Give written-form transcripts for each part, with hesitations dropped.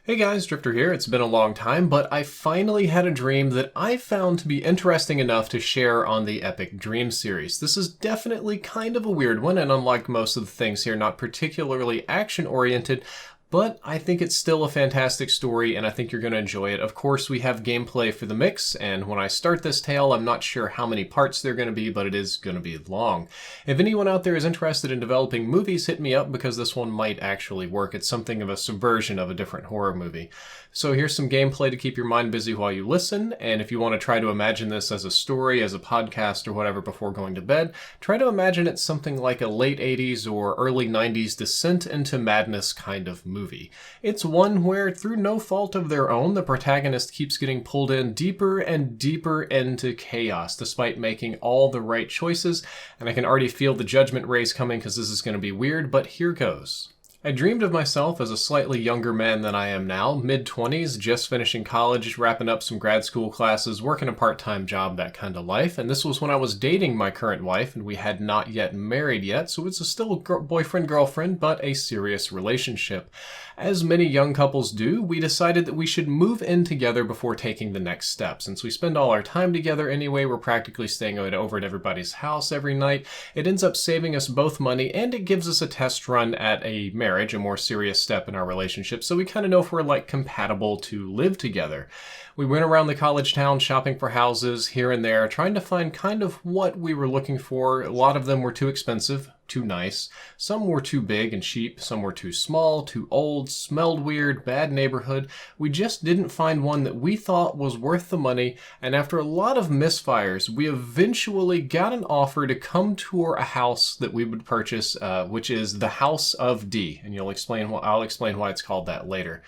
Hey guys, Drifter here. It's been a long time, but I finally had a dream that I found to be interesting enough to share on the Epic Dream series. This is definitely kind of a weird one, and unlike most of the things here, not particularly action-oriented, but I think it's still a fantastic story, and I think you're going to enjoy it. Of course, we have gameplay for the mix, and when I start this tale, I'm not sure how many parts they're going to be, but it is going to be long. If anyone out there is interested in developing movies, hit me up, because this one might actually work. It's something of a subversion of a different horror movie. So here's some gameplay to keep your mind busy while you listen, and if you want to try to imagine this as a story, as a podcast, or whatever before going to bed, try to imagine it's something like a late 80s or early 90s descent into madness kind of movie. It's one where, through no fault of their own, the protagonist keeps getting pulled in deeper and deeper into chaos, despite making all the right choices, and I can already feel the judgment rays coming because this is going to be weird, but here goes. I dreamed of myself as a slightly younger man than I am now, mid-20s, just finishing college, wrapping up some grad school classes, working a part-time job, that kind of life. And this was when I was dating my current wife, and we had not yet married yet, so it's still a boyfriend-girlfriend, but a serious relationship. As many young couples do, we decided that we should move in together before taking the next step. Since we spend all our time together anyway, we're practically staying over at everybody's house every night. It ends up saving us both money, and it gives us a test run at a marriage, a more serious step in our relationship, so we kind of know if we're compatible to live together. We went around the college town shopping for houses here and there, trying to find kind of what we were looking for. A lot of them were too expensive, too nice. Some were too big and cheap. Some were too small, too old, smelled weird, bad neighborhood. We just didn't find one that we thought was worth the money, and after a lot of misfires, we eventually got an offer to come tour a house that we would purchase, which is the House of D, and I'll explain why it's called that later.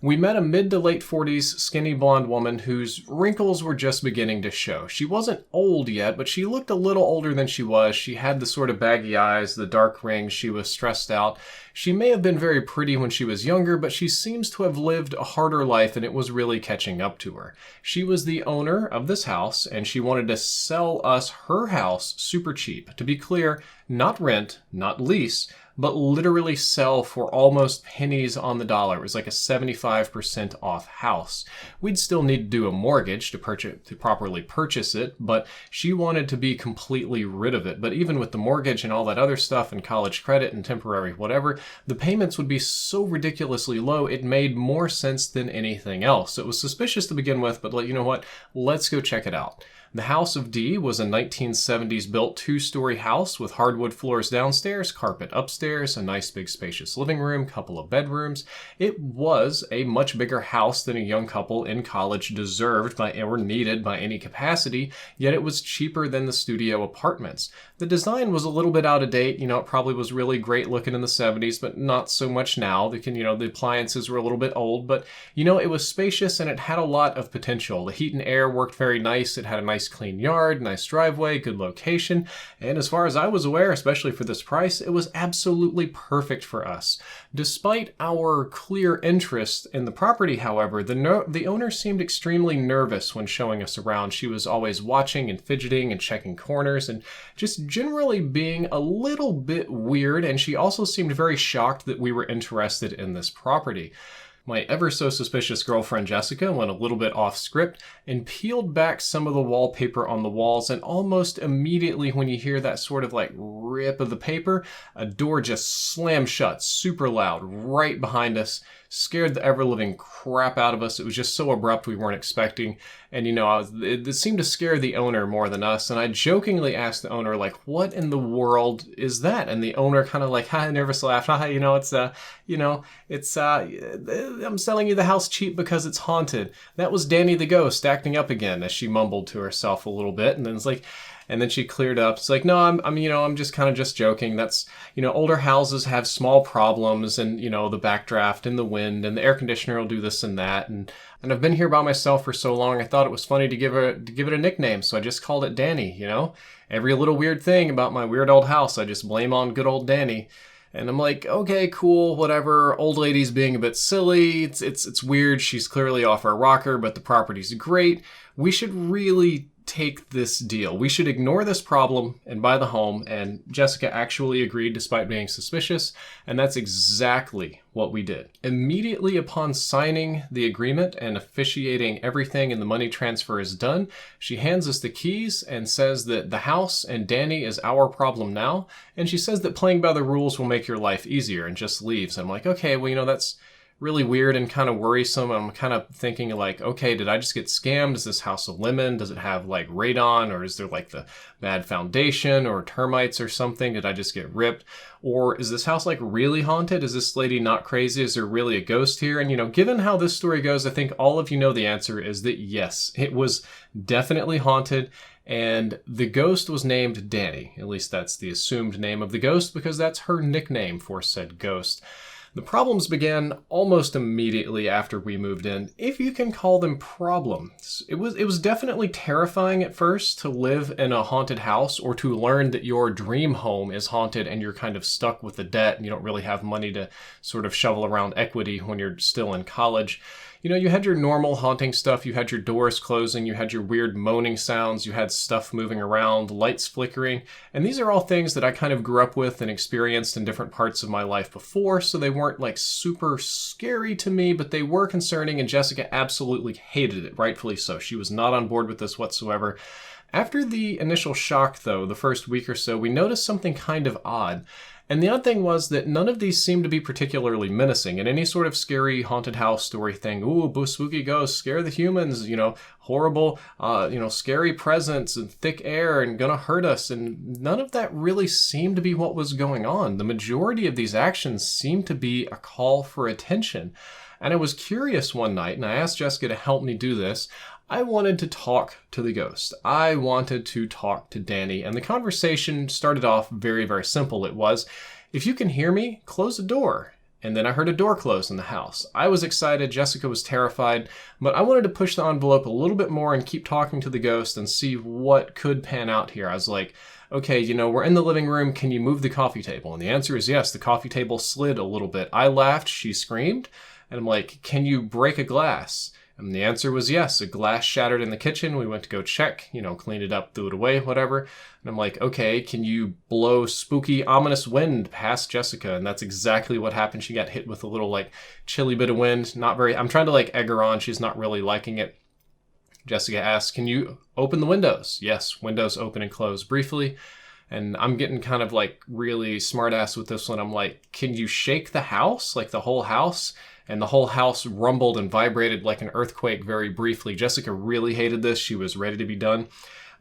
We met a mid to late 40s skinny blonde woman whose wrinkles were just beginning to show. She wasn't old yet, but she looked a little older than she was. She had the sort of baggy eyes, the dark rings. She was stressed out. She may have been very pretty when she was younger, but she seems to have lived a harder life, and it was really catching up to her. She was the owner of this house, and she wanted to sell us her house super cheap. To be clear, not rent, not lease, but literally sell for almost pennies on the dollar. It was like a 75% off house. We'd still need to do a mortgage to properly purchase it, but she wanted to be completely rid of it. But even with the mortgage and all that other stuff and college credit and temporary whatever, the payments would be so ridiculously low, it made more sense than anything else. It was suspicious to begin with, but you know what? Let's go check it out. The House of D was a 1970s built two-story house with hardwood floors downstairs, carpet upstairs, a nice big spacious living room, couple of bedrooms. It was a much bigger house than a young couple in college deserved or needed by any capacity, yet it was cheaper than the studio apartments. The design was a little bit out of date. It probably was really great looking in the 70s, but not so much now. The appliances were a little bit old, but it was spacious and it had a lot of potential. The heat and air worked very nice. It had a nice clean yard, nice driveway, good location, and as far as I was aware, especially for this price, it was absolutely perfect for us. Despite our clear interest in the property, however, the owner seemed extremely nervous when showing us around. She was always watching and fidgeting and checking corners and just generally being a little bit weird, and she also seemed very shocked that we were interested in this property. My ever-so-suspicious girlfriend Jessica went a little bit off script and peeled back some of the wallpaper on the walls, and almost immediately when you hear that sort of rip of the paper, a door just slammed shut super loud right behind us, scared the ever-living crap out of us. It was just so abrupt we weren't expecting, and it seemed to scare the owner more than us, and I jokingly asked the owner, what in the world is that? And the owner kind of nervous laughed, I'm selling you the house cheap because it's haunted. That was Danny the ghost acting up again, as she mumbled to herself a little bit, and then and then she cleared up. It's no, I'm just kind of just joking. That's, older houses have small problems, and, the backdraft and the wind and the air conditioner will do this and that. And I've been here by myself for so long, I thought it was funny to give it a nickname. So I just called it Danny, Every little weird thing about my weird old house, I just blame on good old Danny. And I'm okay, cool, whatever. Old lady's being a bit silly. It's weird. She's clearly off her rocker, but the property's great. We should really take this deal. We should ignore this problem and buy the home. And Jessica actually agreed despite being suspicious. And that's exactly what we did. Immediately upon signing the agreement and officiating everything and the money transfer is done, she hands us the keys and says that the house and Danny is our problem now. And she says that playing by the rules will make your life easier, and just leaves. I'm like, okay, well, that's really weird and kind of worrisome. I'm kind of thinking like, okay, did I just get scammed? Is this house a lemon? Does it have like radon, or is there like the bad foundation or termites or something? Did I just get ripped? Or is this house like really haunted? Is this lady not crazy? Is there really a ghost here? And given how this story goes, I think all of you know the answer is that yes, it was definitely haunted. And the ghost was named Danny. At least that's the assumed name of the ghost, because that's her nickname for said ghost. The problems began almost immediately after we moved in, if you can call them problems. It was definitely terrifying at first to live in a haunted house, or to learn that your dream home is haunted and you're kind of stuck with the debt and you don't really have money to sort of shovel around equity when you're still in college. You had your normal haunting stuff, you had your doors closing, you had your weird moaning sounds, you had stuff moving around, lights flickering, and these are all things that I kind of grew up with and experienced in different parts of my life before, so they weren't like super scary to me, but they were concerning, and Jessica absolutely hated it, rightfully so. She was not on board with this whatsoever. After the initial shock, though, the first week or so, we noticed something kind of odd. And the odd thing was that none of these seemed to be particularly menacing. In any sort of scary haunted house story thing, ooh, spooky ghosts, scare the humans, horrible, scary presence and thick air and gonna hurt us. And none of that really seemed to be what was going on. The majority of these actions seemed to be a call for attention. And I was curious one night, and I asked Jessica to help me do this. I wanted to talk to the ghost. I wanted to talk to Danny, and the conversation started off very, very simple. It was, if you can hear me, close the door. And then I heard a door close in the house. I was excited, Jessica was terrified, but I wanted to push the envelope a little bit more and keep talking to the ghost and see what could pan out here. I was like, okay, we're in the living room, can you move the coffee table? And the answer is yes, the coffee table slid a little bit. I laughed, she screamed, and I'm like, can you break a glass? And the answer was yes. A glass shattered in the kitchen. We went to go check, clean it up, threw it away, whatever. And I'm like, okay, can you blow spooky, ominous wind past Jessica? And that's exactly what happened. She got hit with a little chilly bit of wind. I'm trying to egg her on. She's not really liking it. Jessica asks, can you open the windows? Yes, windows open and close briefly. And I'm getting kind of really smart ass with this one. I'm like, can you shake the house? The whole house? And the whole house rumbled and vibrated like an earthquake very briefly. Jessica really hated this. She was ready to be done.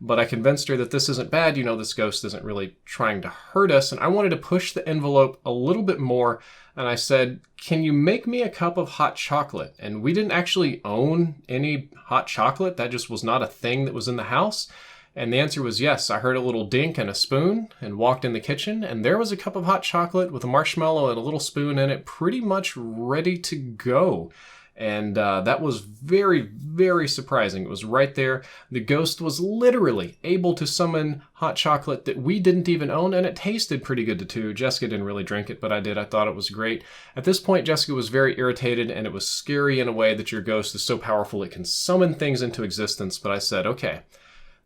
But I convinced her that this isn't bad. This ghost isn't really trying to hurt us. And I wanted to push the envelope a little bit more. And I said, can you make me a cup of hot chocolate? And we didn't actually own any hot chocolate. That just was not a thing that was in the house. And the answer was yes. I heard a little dink and a spoon and walked in the kitchen, and there was a cup of hot chocolate with a marshmallow and a little spoon in it, pretty much ready to go. And that was very, very surprising. It was right there. The ghost was literally able to summon hot chocolate that we didn't even own, and it tasted pretty good too. Jessica didn't really drink it, but I did. I thought it was great. At this point, Jessica was very irritated, and it was scary in a way that your ghost is so powerful it can summon things into existence. But I said, okay,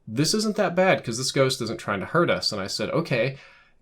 this isn't that bad because this ghost isn't trying to hurt us. And I said, okay,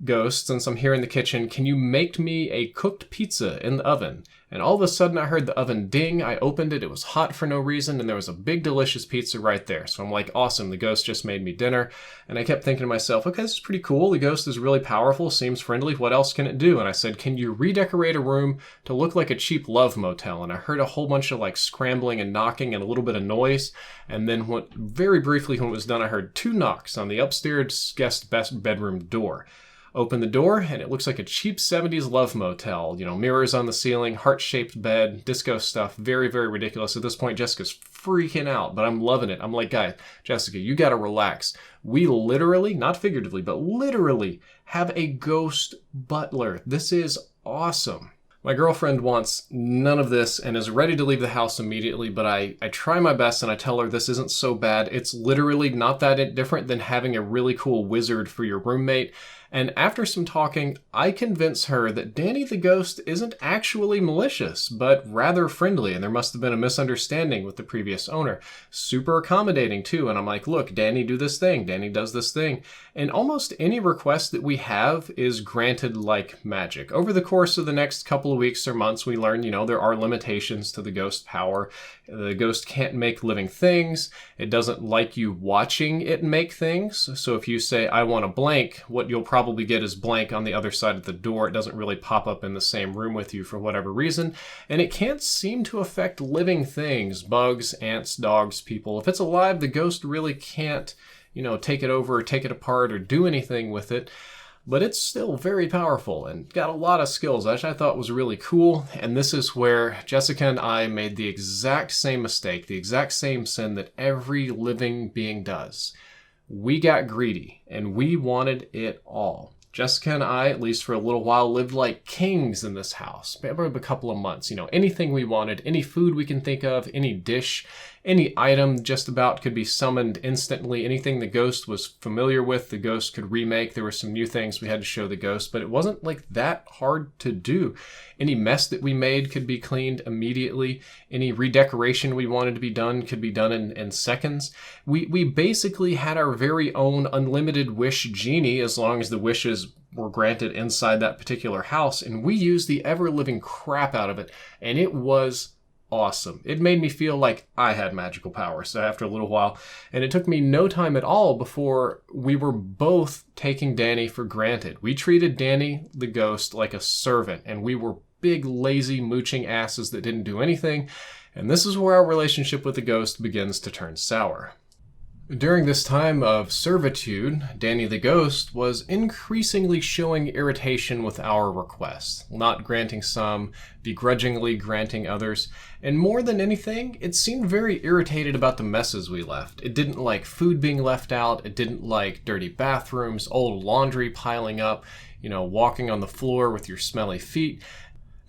ghost, since I'm here in the kitchen, can you make me a cooked pizza in the oven? And all of a sudden I heard the oven ding. I opened it. It was hot for no reason. And there was a big, delicious pizza right there. So I'm like, awesome. The ghost just made me dinner. And I kept thinking to myself, okay, this is pretty cool. The ghost is really powerful, seems friendly. What else can it do? And I said, can you redecorate a room to look like a cheap love motel? And I heard a whole bunch of scrambling and knocking and a little bit of noise. And then very briefly when it was done, I heard 2 knocks on the upstairs guest bedroom door. Open the door, and it looks like a cheap 70s love motel. Mirrors on the ceiling, heart-shaped bed, disco stuff. Very, very ridiculous. At this point, Jessica's freaking out, but I'm loving it. I'm like, guys, Jessica, you gotta relax. We literally, not figuratively, but literally have a ghost butler. This is awesome. My girlfriend wants none of this and is ready to leave the house immediately, but I try my best and I tell her this isn't so bad. It's literally not that different than having a really cool wizard for your roommate. And after some talking, I convince her that Danny the ghost isn't actually malicious, but rather friendly, and there must have been a misunderstanding with the previous owner. Super accommodating, too, and I'm like, look, Danny, do this thing. Danny does this thing. And almost any request that we have is granted like magic. Over the course of the next couple of weeks or months, we learn, there are limitations to the ghost power. The ghost can't make living things. It doesn't like you watching it make things. So if you say, I want a blank, what you'll probably get is blank on the other side of the door. It doesn't really pop up in the same room with you for whatever reason. And it can't seem to affect living things, bugs, ants, dogs, people. If it's alive, the ghost really can't, take it over or take it apart or do anything with it. But it's still very powerful and got a lot of skills, which I thought was really cool. And this is where Jessica and I made the exact same mistake, the exact same sin that every living being does. We got greedy and we wanted it all. Jessica and I, at least for a little while, lived like kings in this house. Maybe a couple of months. Anything we wanted, any food we can think of, any dish, any item just about could be summoned instantly. Anything the ghost was familiar with, the ghost could remake. There were some new things we had to show the ghost, but it wasn't like that hard to do. Any mess that we made could be cleaned immediately. Any redecoration we wanted to be done could be done in seconds. We basically had our very own unlimited wish genie, as long as the wishes were granted inside that particular house, and we used the ever-living crap out of it, and it was awesome. It made me feel like I had magical powers after a little while, and it took me no time at all before we were both taking Danny for granted. We treated Danny the ghost like a servant, and we were big, lazy, mooching asses that didn't do anything, and this is where our relationship with the ghost begins to turn sour. During this time of servitude, Danny the ghost was increasingly showing irritation with our requests, not granting some, begrudgingly granting others, and more than anything, it seemed very irritated about the messes we left. It didn't like food being left out, it didn't like dirty bathrooms, old laundry piling up, walking on the floor with your smelly feet.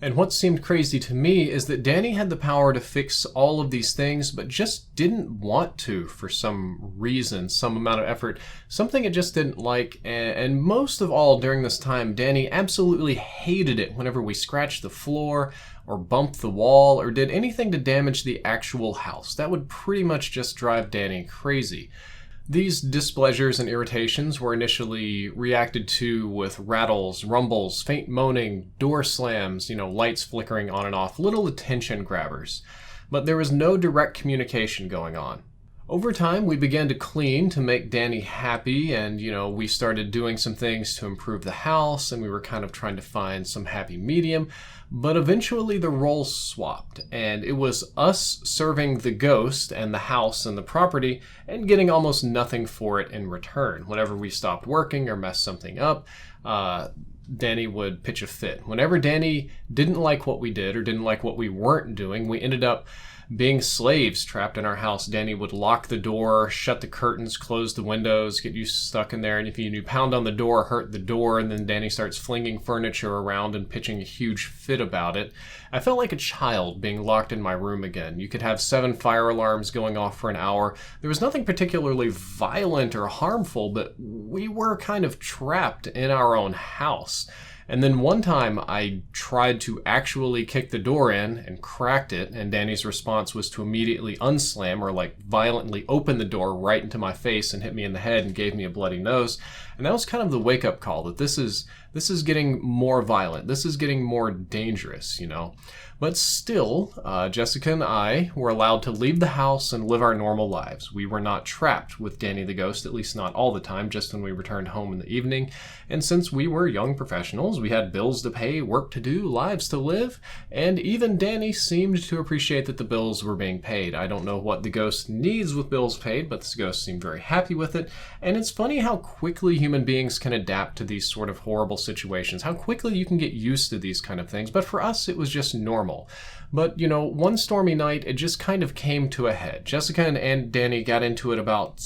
And what seemed crazy to me is that Danny had the power to fix all of these things, but just didn't want to for some reason, some amount of effort, something it just didn't like. And most of all during this time, Danny absolutely hated it whenever we scratched the floor or bumped the wall or did anything to damage the actual house. That would pretty much just drive Danny crazy. These displeasures and irritations were initially reacted to with rattles, rumbles, faint moaning, door slams, lights flickering on and off, little attention grabbers. But there was no direct communication going on. Over time, we began to clean to make Danny happy, and, we started doing some things to improve the house, and we were kind of trying to find some happy medium. But eventually the roles swapped, and it was us serving the ghost and the house and the property and getting almost nothing for it in return. Whenever we stopped working or messed something up, Danny would pitch a fit. Whenever Danny didn't like what we did or didn't like what we weren't doing, we ended up being slaves trapped in our house. Danny would lock the door, shut the curtains, close the windows, get you stuck in there, and if you pound on the door, hurt the door, and then Danny starts flinging furniture around and pitching a huge fit about it. I felt like a child being locked in my room again. You could have 7 fire alarms going off for an hour. There was nothing particularly violent or harmful, but we were kind of trapped in our own house. And then one time I tried to actually kick the door in and cracked it, and Danny's response was to immediately unslam or violently open the door right into my face and hit me in the head and gave me a bloody nose. And that was kind of the wake-up call that this is getting more violent. This is getting more dangerous, But still, Jessica and I were allowed to leave the house and live our normal lives. We were not trapped with Danny the ghost, at least not all the time, just when we returned home in the evening. And since we were young professionals, we had bills to pay, work to do, lives to live, and even Danny seemed to appreciate that the bills were being paid. I don't know what the ghost needs with bills paid, but this ghost seemed very happy with it. And it's funny how quickly human beings can adapt to these sort of horrible situations, how quickly you can get used to these kind of things. But for us, it was just normal. But, one stormy night, it just kind of came to a head. Jessica and Danny got into it about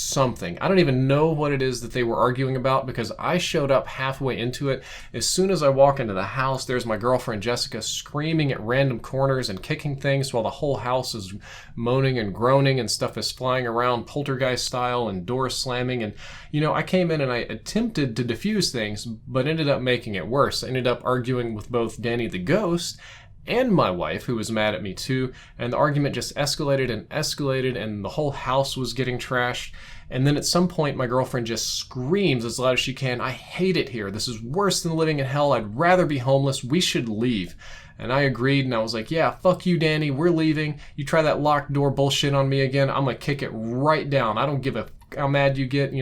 something. I don't even know what it is that they were arguing about because I showed up halfway into it. As soon as I walk into the house, there's my girlfriend Jessica screaming at random corners and kicking things while the whole house is moaning and groaning and stuff is flying around poltergeist style and doors slamming. And, I came in and I attempted to diffuse things, but ended up making it worse. I ended up arguing with both Danny the ghost and my wife, who was mad at me too, and the argument just escalated and the whole house was getting trashed. And then at some point my girlfriend just screams as loud as she can, "I hate it here. This is worse than living in hell. I'd rather be homeless. We should leave." And I agreed, and I was like, "Yeah, fuck you, Danny. We're leaving. You try that locked door bullshit on me again, I'm gonna kick it right down. I don't give a how mad you get,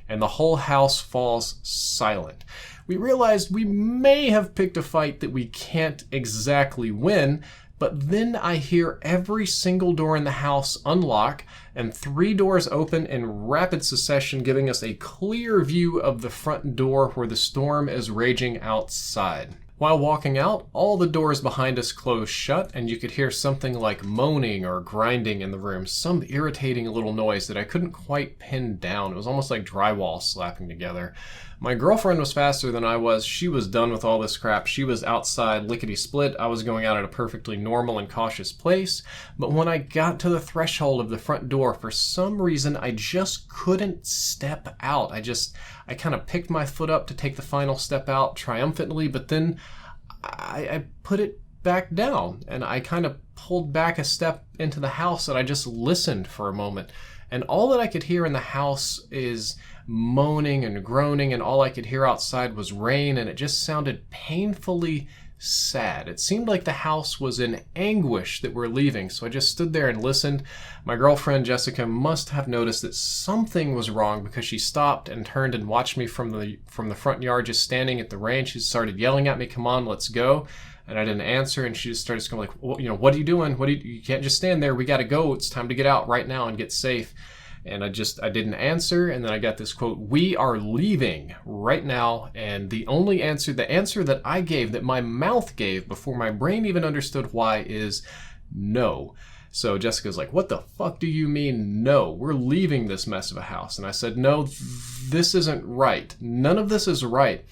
And the whole house falls silent. We realized we may have picked a fight that we can't exactly win, but then I hear every single door in the house unlock and 3 doors open in rapid succession, giving us a clear view of the front door where the storm is raging outside. While walking out, all the doors behind us closed shut, and you could hear something like moaning or grinding in the room, some irritating little noise that I couldn't quite pin down. It was almost like drywall slapping together. My girlfriend was faster than I was. She was done with all this crap. She was outside lickety-split. I was going out at a perfectly normal and cautious pace. But when I got to the threshold of the front door, for some reason, I just couldn't step out. I kind of picked my foot up to take the final step out triumphantly, but then I put it back down and I kind of pulled back a step into the house and I just listened for a moment. And all that I could hear in the house is moaning and groaning, and all I could hear outside was rain, and it just sounded painfully sad. It seemed like the house was in anguish that we're leaving, so I just stood there and listened. My girlfriend Jessica must have noticed that something was wrong because she stopped and turned and watched me from the front yard just standing at the rain. She started yelling at me, "Come on, let's go." And I didn't answer, and she just started going like, "Well, what are you doing? You can't just stand there. We got to go. It's time to get out right now and get safe." And I didn't answer, and then I got this quote, "We are leaving right now," and the answer that I gave, that my mouth gave before my brain even understood why, is no. So Jessica's like, "What the fuck do you mean no? We're leaving this mess of a house." And I said, "No, this isn't right. None of this is right."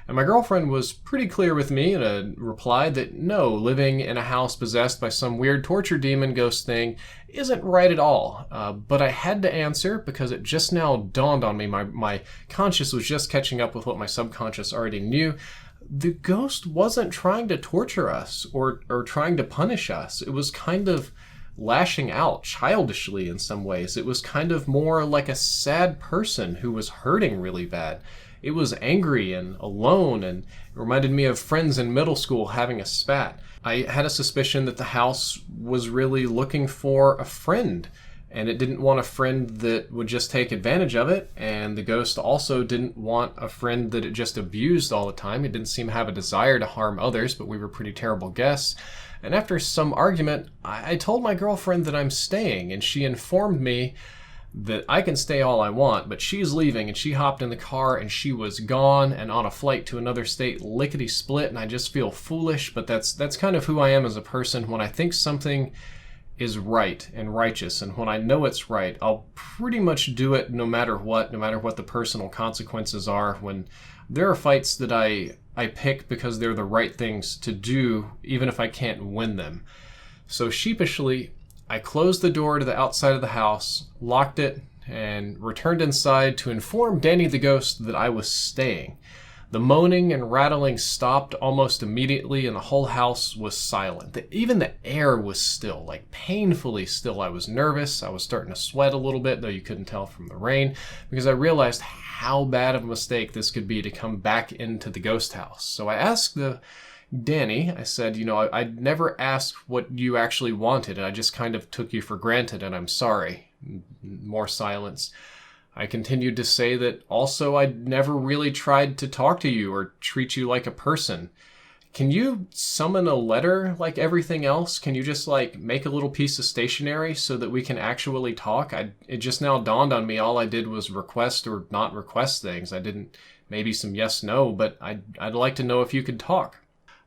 And my girlfriend was pretty clear with me and replied that no, living in a house possessed by some weird torture demon ghost thing isn't right at all. But I had to answer because it just now dawned on me. My conscious was just catching up with what my subconscious already knew. The ghost wasn't trying to torture us or trying to punish us. It was kind of lashing out childishly in some ways. It was kind of more like a sad person who was hurting really bad. It was angry and alone, and it reminded me of friends in middle school having a spat. I had a suspicion that the house was really looking for a friend, and it didn't want a friend that would just take advantage of it, and the ghost also didn't want a friend that it just abused all the time. It didn't seem to have a desire to harm others, but we were pretty terrible guests. And after some argument, I told my girlfriend that I'm staying, and she informed me that I can stay all I want, but she's leaving, and she hopped in the car and she was gone and on a flight to another state lickety-split, and I just feel foolish, but that's kind of who I am as a person. When I think something is right and righteous, and when I know it's right, I'll pretty much do it no matter what the personal consequences are. When there are fights that I pick because they're the right things to do, even if I can't win them. So sheepishly, I closed the door to the outside of the house, locked it, and returned inside to inform Danny the ghost that I was staying. The moaning and rattling stopped almost immediately, and the whole house was silent. Even the air was still, like painfully still. I was nervous. I was starting to sweat a little bit, though you couldn't tell from the rain, because I realized how bad of a mistake this could be to come back into the ghost house. So I asked Danny, I said, I'd never asked what you actually wanted, and I just kind of took you for granted, and I'm sorry. More silence. I continued to say that also I'd never really tried to talk to you or treat you like a person. Can you summon a letter like everything else? Can you just make a little piece of stationery so that we can actually talk? It just now dawned on me all I did was request or not request things. I didn't, maybe some yes, no, but I'd like to know if you could talk.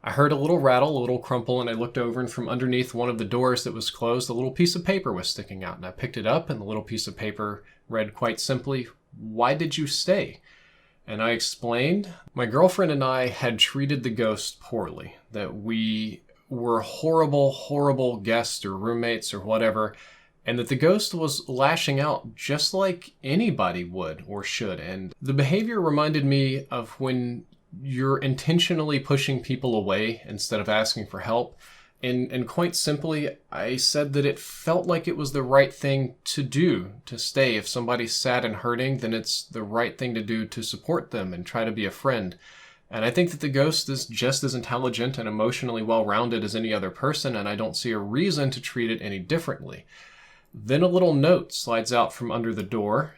I heard a little rattle, a little crumple, and I looked over, and from underneath one of the doors that was closed, a little piece of paper was sticking out. And I picked it up, and the little piece of paper read quite simply, "Why did you stay?" And I explained my girlfriend and I had treated the ghost poorly, that we were horrible, horrible guests or roommates or whatever, and that the ghost was lashing out just like anybody would or should. And the behavior reminded me of when you're intentionally pushing people away instead of asking for help. And quite simply, I said that it felt like it was the right thing to do to stay. If somebody's sad and hurting, then it's the right thing to do to support them and try to be a friend. And I think that the ghost is just as intelligent and emotionally well-rounded as any other person, and I don't see a reason to treat it any differently. Then a little note slides out from under the door